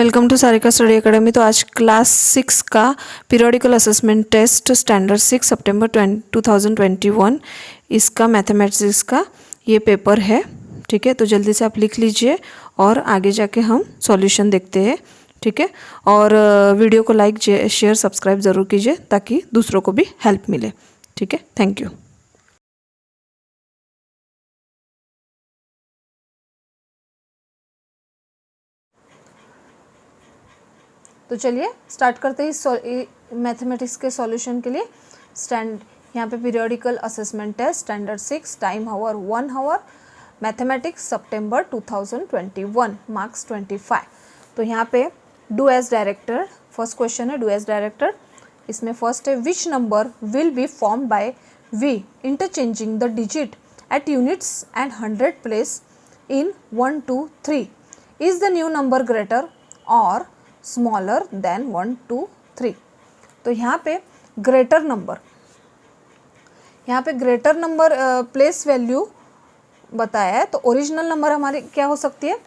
Welcome to Sarika study academy. तो आज class 6 का पीरियोडिकल असेसमेंट टेस्ट स्टैंडर्ड 6 सितंबर 2021 इसका मैथमेटिक्स का ये पेपर है। ठीक है, तो जल्दी से आप लिख लीजिए और आगे जाके हम सॉल्यूशन देखते हैं। ठीक है, और वीडियो को लाइक शेयर सब्सक्राइब ज़रूर कीजिए ताकि दूसरों को भी हेल्प मिले। ठीक है, थैंक यू। तो चलिए स्टार्ट करते हैं मैथमेटिक्स के सॉल्यूशन के लिए। यहाँ पे periodical assessment test standard 6, time hour 1 hour, mathematics सितंबर 2021, मार्क्स 25। तो यहाँ पे do as directed, first question है डू एज डायरेक्टर। इसमें फर्स्ट है which number will be form by we interchanging the digit at units and 100 place in 1 2 3 is the new number greater और smaller than 1 2 3। तो यहाँ पे greater number, place value बताया है। तो ओरिजिनल नंबर हमारी क्या हो सकती है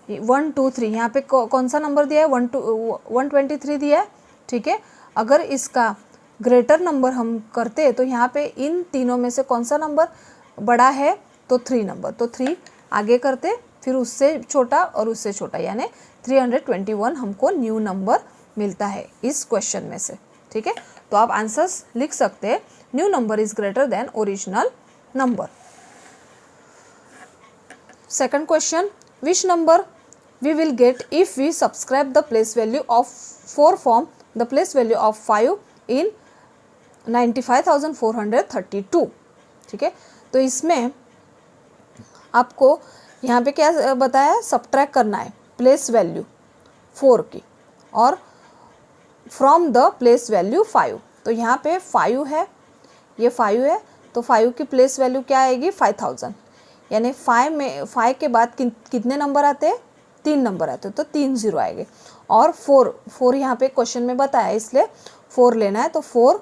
1 2 3। यहाँ पे कौन सा नंबर दिया है 123 दिया है। ठीक है, अगर इसका ग्रेटर नंबर हम करते हैं तो यहाँ पे इन तीनों में से कौन सा नंबर बड़ा है तो 3 नंबर, तो 3 आगे करते, फिर उससे छोटा और उससे छोटा, यानी 321 हमको न्यू नंबर मिलता है इस क्वेश्चन में से। ठीक है, तो आप आंसर्स लिख सकते हैं new number is greater than original number. Second question, which number we will get if we subscribe the place value of 4 from the place value of 5 in 95,432। ठीक है, तो इसमें आपको यहाँ पे क्या बताया, सब्ट्रैक्ट करना है प्लेस वैल्यू 4 की और फ्रॉम द प्लेस वैल्यू 5। तो यहाँ पे 5 है, ये 5 है, तो 5 की प्लेस वैल्यू क्या आएगी 5000, यानी 5 के बाद कितने नंबर आते हैं 3 नंबर आते हैं, तो 3 0 आएंगे। और 4 यहाँ पे क्वेश्चन में बताया इसलिए 4 लेना है। तो 4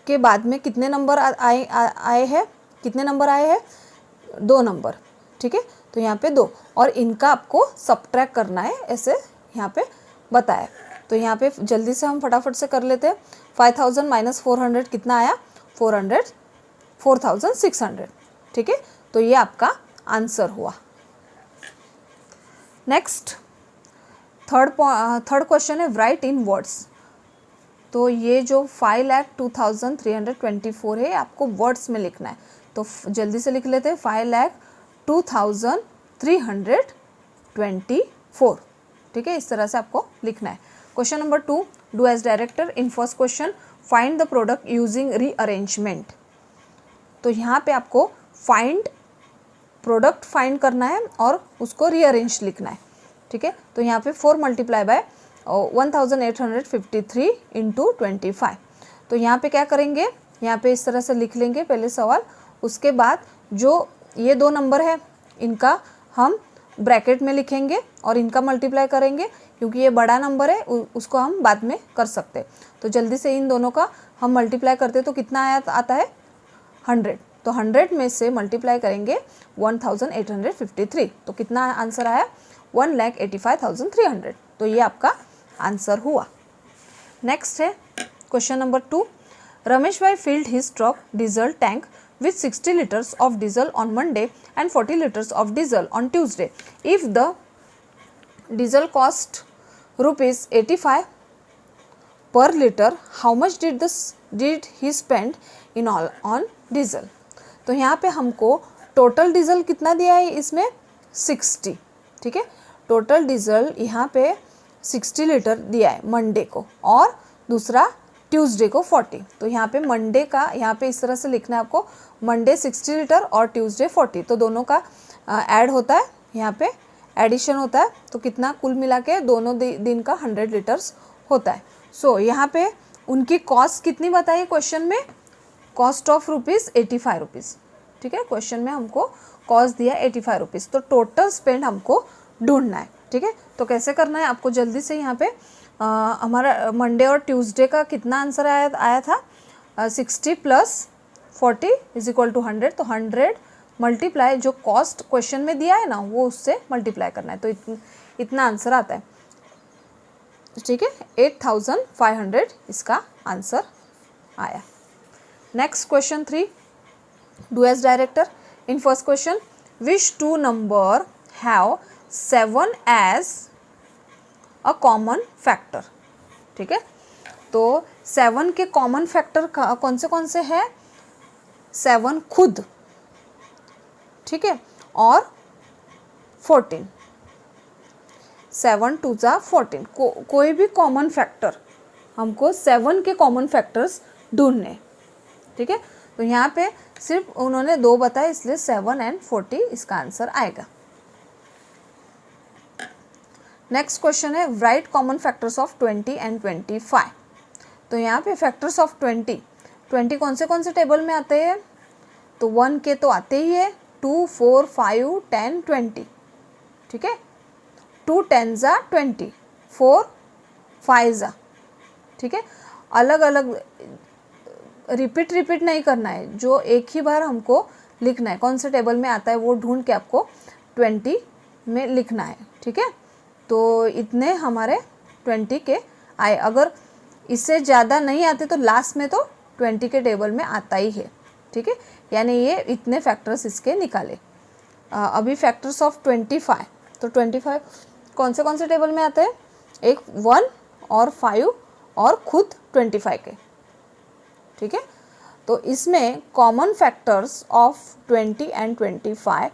के बाद में कितने नंबर आए हैं, कितने नंबर आए हैं 2 नंबर। ठीक है, तो यहाँ पे 2 और इनका आपको सब्ट्रैक्ट करना है, ऐसे यहाँ पे बताया। तो यहाँ पे जल्दी से हम फटाफट से कर लेते हैं। 5000 माइनस 400 कितना आया 4600। ठीक है, तो ये आपका आंसर हुआ। नेक्स्ट थर्ड क्वेश्चन है राइट इन वर्ड्स। तो ये जो 5,02,324 है आपको वर्ड्स में लिखना है। तो जल्दी से लिख लेते हैं 5,02,324। ठीक है, इस तरह से आपको लिखना है। Question number 2, do as directed. In first question find the product using rearrangement. तो यहाँ पे आपको प्रोडक्ट फाइंड करना है और उसको रीअरेंज लिखना है। ठीक है, तो यहाँ पे 4 मल्टीप्लाई बाय 1853 इंटू 25। तो यहाँ पे क्या करेंगे, यहाँ पे इस तरह से लिख लेंगे पहले सवाल, उसके बाद जो ये 2 नंबर है इनका हम ब्रैकेट में लिखेंगे और इनका मल्टीप्लाई करेंगे, क्योंकि ये बड़ा नंबर है उसको हम बाद में कर सकते हैं। तो जल्दी से इन दोनों का हम मल्टीप्लाई करते तो कितना आता है 100। तो 100 में से मल्टीप्लाई करेंगे 1853, तो कितना आंसर आया 1,85,300। तो ये आपका आंसर हुआ। नेक्स्ट है क्वेश्चन नंबर 2, रमेश भाई filled his truck diesel tank with 60 liters of diesel on Monday and 40 liters of diesel on Tuesday. If the diesel cost ₹85 per liter, how much did he spend in all on diesel? तो यहाँ पे हमको total diesel कितना दिया है इसमें 60। ठीक है, टोटल डीजल यहाँ पे 60 लीटर दिया है मंडे को और दूसरा ट्यूसडे को 40। तो यहाँ पे मंडे का यहाँ पे इस तरह से लिखना है आपको, मंडे 60 लीटर और ट्यूसडे 40। तो दोनों का ऐड होता है, यहाँ पे एडिशन होता है, तो कितना कुल मिला के दोनों दिन का 100 लीटर्स होता है। सो यहाँ पे उनकी कॉस्ट कितनी बताई क्वेश्चन में, कॉस्ट ऑफ ₹85। ठीक है, क्वेश्चन में हमको कॉस्ट दिया 85 रुपीज़। तो टोटल स्पेंड हमको ढूंढना है। ठीक है, तो कैसे करना है आपको, जल्दी से यहाँ पे हमारा मंडे और ट्यूसडे का कितना आंसर आया था 60 + 40 = 100। तो 100 मल्टीप्लाई जो कॉस्ट क्वेश्चन में दिया है ना वो उससे मल्टीप्लाई करना है, तो इतना आंसर आता है। ठीक है, 8500 इसका आंसर आया। Next question 3, do as directed. In first question, which two number have 7 as a common factor. ठीक है, तो 7 के कॉमन फैक्टर कौन से हैं? 7 खुद, ठीक है, और 14, 7 2 जा 14। कोई भी कॉमन फैक्टर, हमको 7 के कॉमन फैक्टर्स ढूंढने। ठीक है, तो यहाँ पे सिर्फ उन्होंने 2 बताए, इसलिए 7 एंड 40 इसका आंसर आएगा। नेक्स्ट क्वेश्चन है, right common factors of 20 and 25। तो यहाँ पे फैक्टर्स ऑफ 20 कौन से टेबल में आते हैं? तो 1 के तो आते ही है, 2 4 5 10 20। ठीक है, 2 10 जा 20, 4 5 जा। ठीक है, अलग अलग रिपीट नहीं करना है, जो एक ही बार हमको लिखना है, कौन से टेबल में आता है वो ढूंढ के आपको 20 में लिखना है। ठीक है, तो इतने हमारे 20 के आए। अगर इससे ज़्यादा नहीं आते तो लास्ट में तो 20 के टेबल में आता ही है। ठीक है, यानी ये इतने फैक्टर्स इसके निकाले। अभी फैक्टर्स ऑफ 25, तो 25 कौन से टेबल में आते हैं? एक 1 और 5 और खुद 25 के। ठीक है, तो इसमें कॉमन फैक्टर्स ऑफ 20 एंड 25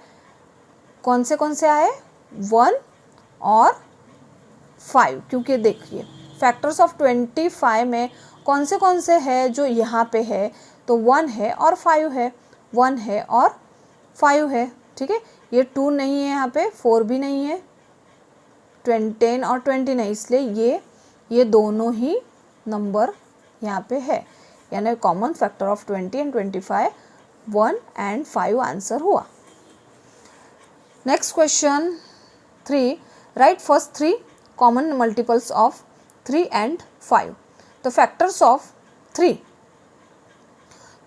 कौन से आए? 1 और 5। क्योंकि देखिए फैक्टर्स ऑफ 25 में कौन से है जो यहाँ पे है? तो 1 है और 5 है, 1 है और 5 है। ठीक है, ये 2 नहीं है, यहाँ पे 4 भी नहीं है, 10 और 20 नहीं, इसलिए ये दोनों ही नंबर यहाँ पे है। यानी common factor of 20 and 25 1 and 5 answer हुआ। Next question 3, write first 3 common multiples of 3 and 5। तो फैक्टर्स ऑफ 3,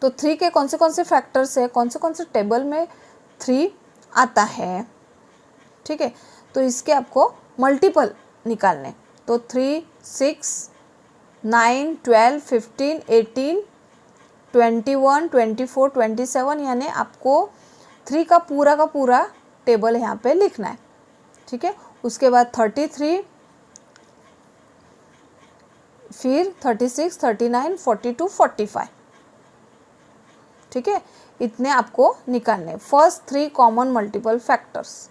तो 3 के कौन से फैक्टर्स है? कौन से टेबल में 3 आता है? ठीक है, तो इसके आपको मल्टीपल निकालने। तो 3 6 9 12 15 18 21 24 27, यानी आपको 3 का पूरा टेबल यहाँ पे लिखना है। ठीक है, उसके बाद 33, फिर 36 39 42 45। ठीक है, इतने आपको निकालने, फर्स्ट 3 कॉमन मल्टीपल फैक्टर्स।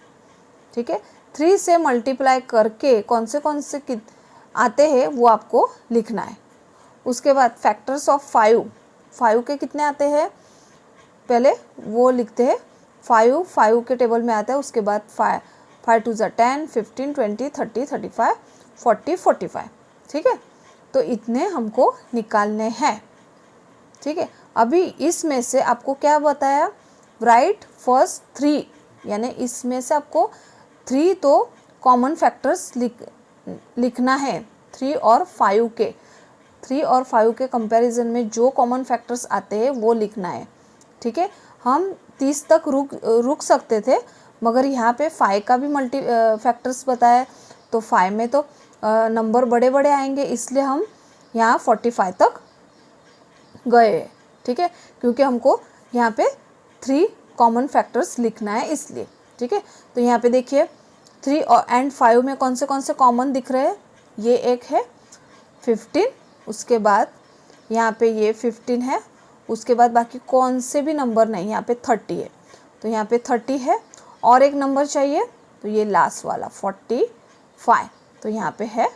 ठीक है, 3 से मल्टीप्लाई करके कौन से आते हैं वो आपको लिखना है। उसके बाद फैक्टर्स ऑफ 5 के कितने आते हैं? पहले वो लिखते हैं, 5 के टेबल में आता है। उसके बाद 5 2 जा 10 15 20 30 35 40 45। ठीक है, तो इतने हमको निकालने हैं। ठीक है, अभी इसमें से आपको क्या बताया? राइट फर्स्ट 3, यानी इसमें से आपको 3 तो कॉमन फैक्टर्स लिखना है। 3 और 5 के कंपैरिजन में जो कॉमन फैक्टर्स आते हैं वो लिखना है। ठीक है, हम 30 तक रुक सकते थे, मगर यहाँ पे 5 का भी फैक्टर्स बताया, तो 5 में तो नंबर बड़े आएंगे, इसलिए हम यहाँ 45 तक गए। ठीक है, क्योंकि हमको यहाँ पे 3 कॉमन फैक्टर्स लिखना है इसलिए। ठीक है, तो यहाँ पे देखिए 3 एंड 5 में कौन से कॉमन दिख रहे हैं? ये एक है 15, उसके बाद यहाँ पे ये 15 है, उसके बाद बाकी कौन से भी नंबर नहीं, यहाँ पे 30 है, तो यहाँ पे 30 है, और एक नंबर चाहिए, तो ये लास्ट वाला 45, तो यहाँ पे है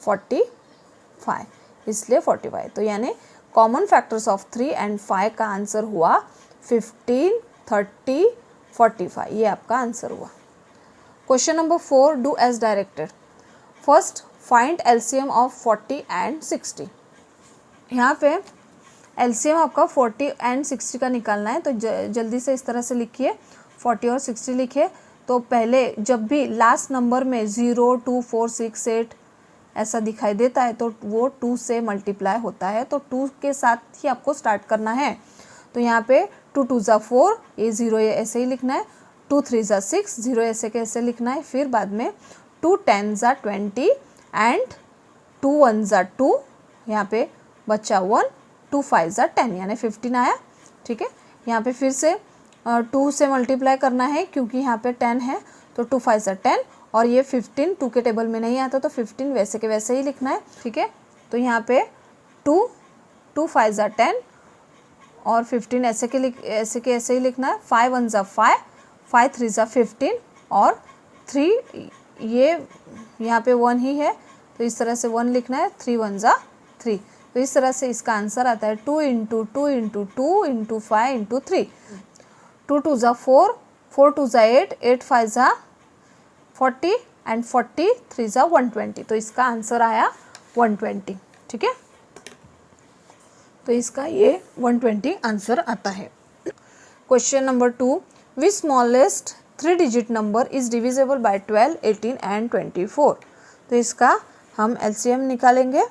45, इसलिए 45। तो यानी कॉमन फैक्टर्स ऑफ 3 एंड 5 का आंसर हुआ 15 30 45, ये आपका आंसर हुआ। Question number 4, do as directed. First find LCM of 40 and 60। यहाँ पे एलसीएम आपका 40 एंड 60 का निकालना है, तो जल्दी से इस तरह से लिखिए, 40 और 60 लिखिए। तो पहले जब भी लास्ट नंबर में 0 2 4 6 8 ऐसा दिखाई देता है तो वो 2 से मल्टीप्लाई होता है, तो 2 के साथ ही आपको स्टार्ट करना है। तो यहाँ पे 2 2 जा 4, ये 0 ये ऐसे ही लिखना है, 2 3 जा 6, 0 ऐसे कैसे लिखना है, फिर बाद में 2 10 जा 20 एंड 2 1 ज़ा 2, यहाँ पे बच्चा 1, 2 5 ज़ा 10 यानी 15 आया। ठीक है, यहाँ पे फिर से 2 से मल्टीप्लाई करना है क्योंकि यहाँ पे 10 है, तो 2 5 ज़ा 10, और ये 15 2 के टेबल में नहीं आता तो 15 वैसे के वैसे ही लिखना है। ठीक है, तो यहाँ पे 2 5 ज़ा 10 और 15 ऐसे के ऐसे ही लिखना है। 5 1 ज़ा 5, 5 3 ज़ा 15 और 3 ये यहाँ पे 1 ही है तो इस तरह से 1 लिखना है। 3 1 ज़ा 3, तो इस तरह से इसका आंसर आता है 2 × 2 × 2 × 5 × 3। 2 2 ज़ा 4, 4 2 ज़ा 8, 8 5 ज़ा 40 एंड 40 3 ज़ा 120, तो इसका आंसर आया 120। ठीक है, तो इसका ये 120 आंसर आता है। Question number 2, which smallest 3 digit number is divisible by 12, 18 and 24। तो इसका हम एलसीएम निकालेंगे।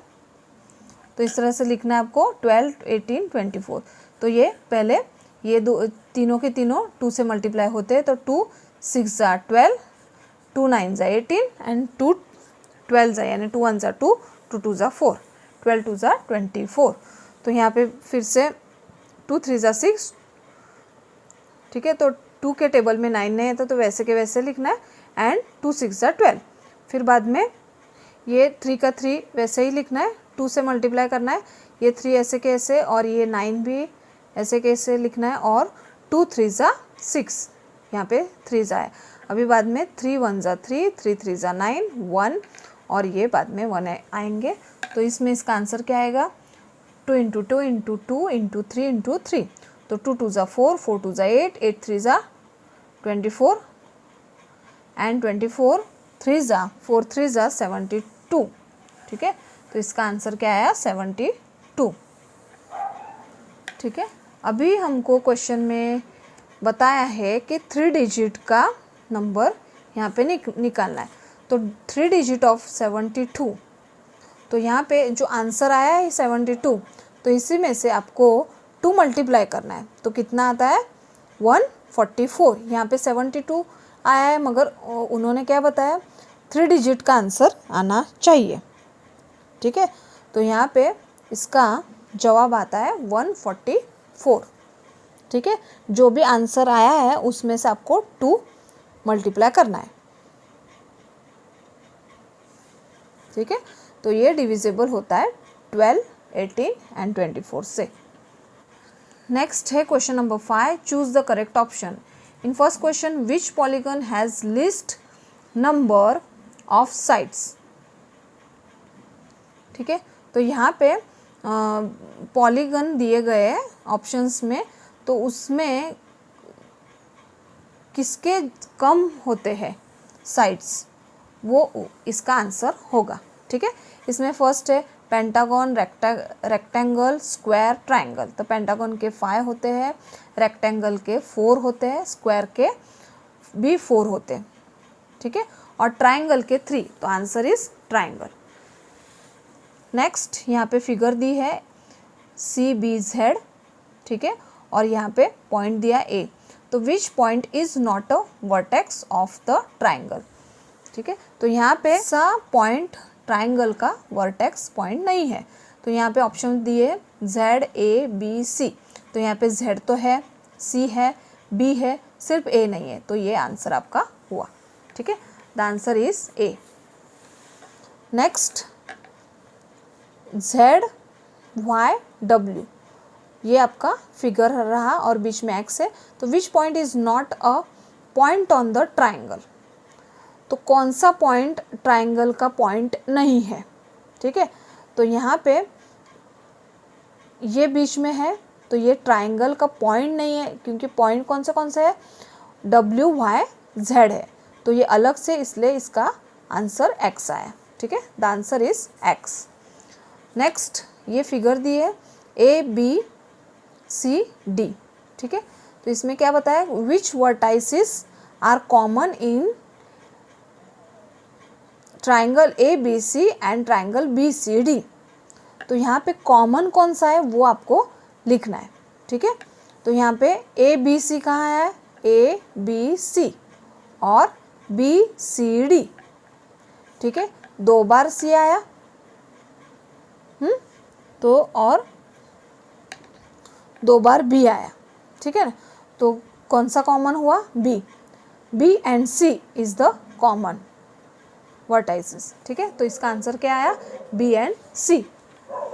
तो इस तरह से लिखना है आपको 12, 18, 24। तो ये पहले ये तीनों के तीनों 2 से मल्टीप्लाई होते हैं, तो 2 6 ज़ा 12, 2 9 ज़ा 18 एंड 2 12 ज़ा यानी 2 1 ज़ा 2, 2 2 ज़ा 4, 12 2 ज़ा 24। तो यहाँ पे फिर से 2 3 ज़ा 6। ठीक है, तो 2 के टेबल में 9 नहीं आता तो वैसे के वैसे लिखना है एंड 2 6 ज़ा 12। फिर बाद में ये 3 का 3 वैसे ही लिखना है, 2 से मल्टीप्लाई करना है, ये 3 ऐसे के ऐसे और ये 9 भी ऐसे के ऐसे लिखना है और 2 3 ज़ा 6, यहाँ पे 3 ज़ा है। अभी बाद में 3 1 ज़ा 3, 3 3 ज़ा 9, 1 और ये बाद में 1 आएंगे। तो इसमें इसका आंसर क्या आएगा 2 × 2 × 2 × 3 × 3। तो 2 2 ज़ा 4, 4 2 ज़ा 8, 8 3 ज़ा 24 एंड 24 3 ज़ा 4 3 ज़ा 72। ठीक है, तो इसका आंसर क्या आया 72। ठीक है, अभी हमको क्वेश्चन में बताया है कि 3 डिजिट का नंबर यहाँ पे निकालना है। तो 3 डिजिट ऑफ 72, तो यहाँ पे जो आंसर आया है 72, तो इसी में से आपको 2 मल्टीप्लाई करना है। तो कितना आता है 144। यहाँ पे 72 आया है मगर उन्होंने क्या बताया 3 डिजिट का आंसर आना चाहिए। ठीक है, तो यहाँ पे इसका जवाब आता है 144। ठीक है, जो भी आंसर आया है उसमें से आपको 2 मल्टीप्लाई करना है। ठीक है, तो ये डिविजिबल होता है 12, 18 एंड 24 से। नेक्स्ट है question number 5, choose the correct option. In first question, which polygon has list number of sides. ठीक है, तो यहाँ पे पॉलीगन दिए गए हैं ऑप्शंस में, तो उसमें किसके कम होते हैं साइड्स, वो इसका आंसर होगा। ठीक है, इसमें फर्स्ट है पेंटागन, रेक्टेंगल, स्क्वायर, ट्रायंगल। तो पेंटागन के 5 होते हैं, रेक्टेंगल के 4 होते हैं, स्क्वायर के भी 4 होते हैं। ठीक है, और ट्रायंगल के 3, तो आंसर इज ट्रायंगल। नेक्स्ट यहाँ पे फिगर दी है CBZ। ठीक है, और यहाँ पे पॉइंट दिया A। तो which point is not a vertex of the triangle. ठीक है, तो यहाँ पे सा पॉइंट ट्रायंगल का वर्टेक्स पॉइंट नहीं है। तो यहाँ पे ऑप्शन दिए ZABC। तो यहाँ पे Z तो है, C है, B है, सिर्फ A नहीं है, तो ये आंसर आपका हुआ। ठीक है, the answer is A। Next ZYW, ये आपका फिगर रहा और बीच में एक्स है। तो which point is not a point on the triangle. तो कौन सा पॉइंट ट्रायंगल का पॉइंट नहीं है। ठीक है, तो यहाँ पे ये बीच में है तो ये ट्रायंगल का पॉइंट नहीं है, क्योंकि पॉइंट कौन सा है WYZ है, तो ये अलग से, इसलिए इसका आंसर x आया। ठीक है, the answer is x। Next ये फिगर दी है ABCD। ठीक है, तो इसमें क्या बताया, which vertices are common in triangle ABC and triangle BCD। तो यहाँ पे कॉमन कौन सा है वो आपको लिखना है। ठीक है, तो यहाँ पे ABC कहाँ है, ABC और BCD। ठीक है, 2 बार C आया, तो और 2 बार बी आया, ठीक है ना। तो कौन सा कॉमन हुआ? B. B and C is the common vertices, ठीक है। तो इसका आंसर क्या आया? B and C.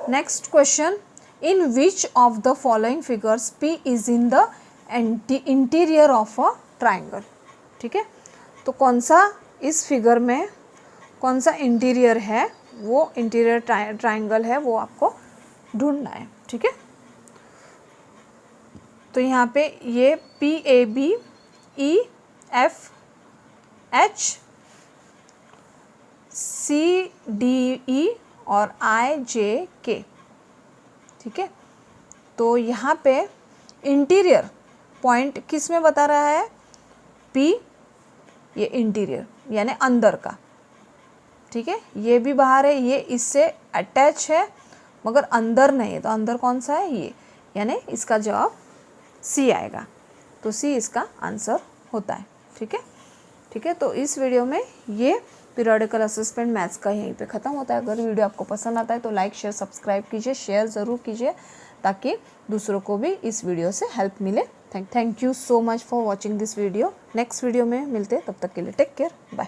Next question, in which of the following figures P is in the interior of a triangle, ठीक है। तो कौन सा इस फिगर में कौन सा इंटीरियर है, वो इंटीरियर ट्राइंगल है, वो आपको ढूंढना है, ठीक है। तो यहाँ पे ये P A B E F H C D E और आई जे के, ठीक है। तो यहाँ पे इंटीरियर पॉइंट किस में बता रहा है? पी, ये इंटीरियर यानी अंदर का, ठीक है। ये भी बाहर है, ये इससे अटैच है मगर अंदर नहीं है। तो अंदर कौन सा है? ये, यानी इसका जवाब सी आएगा। तो सी इसका आंसर होता है, ठीक है। ठीक है, तो इस वीडियो में ये पीरियोडिकल असेसमेंट मैथ्स का यहीं पे ख़त्म होता है। अगर वीडियो आपको पसंद आता है तो लाइक शेयर सब्सक्राइब कीजिए, शेयर ज़रूर कीजिए ताकि दूसरों को भी इस वीडियो से हेल्प मिले। Thank you so much for watching this video. Next video में मिलते हैं, तब तक के लिए टेक केयर, बाय।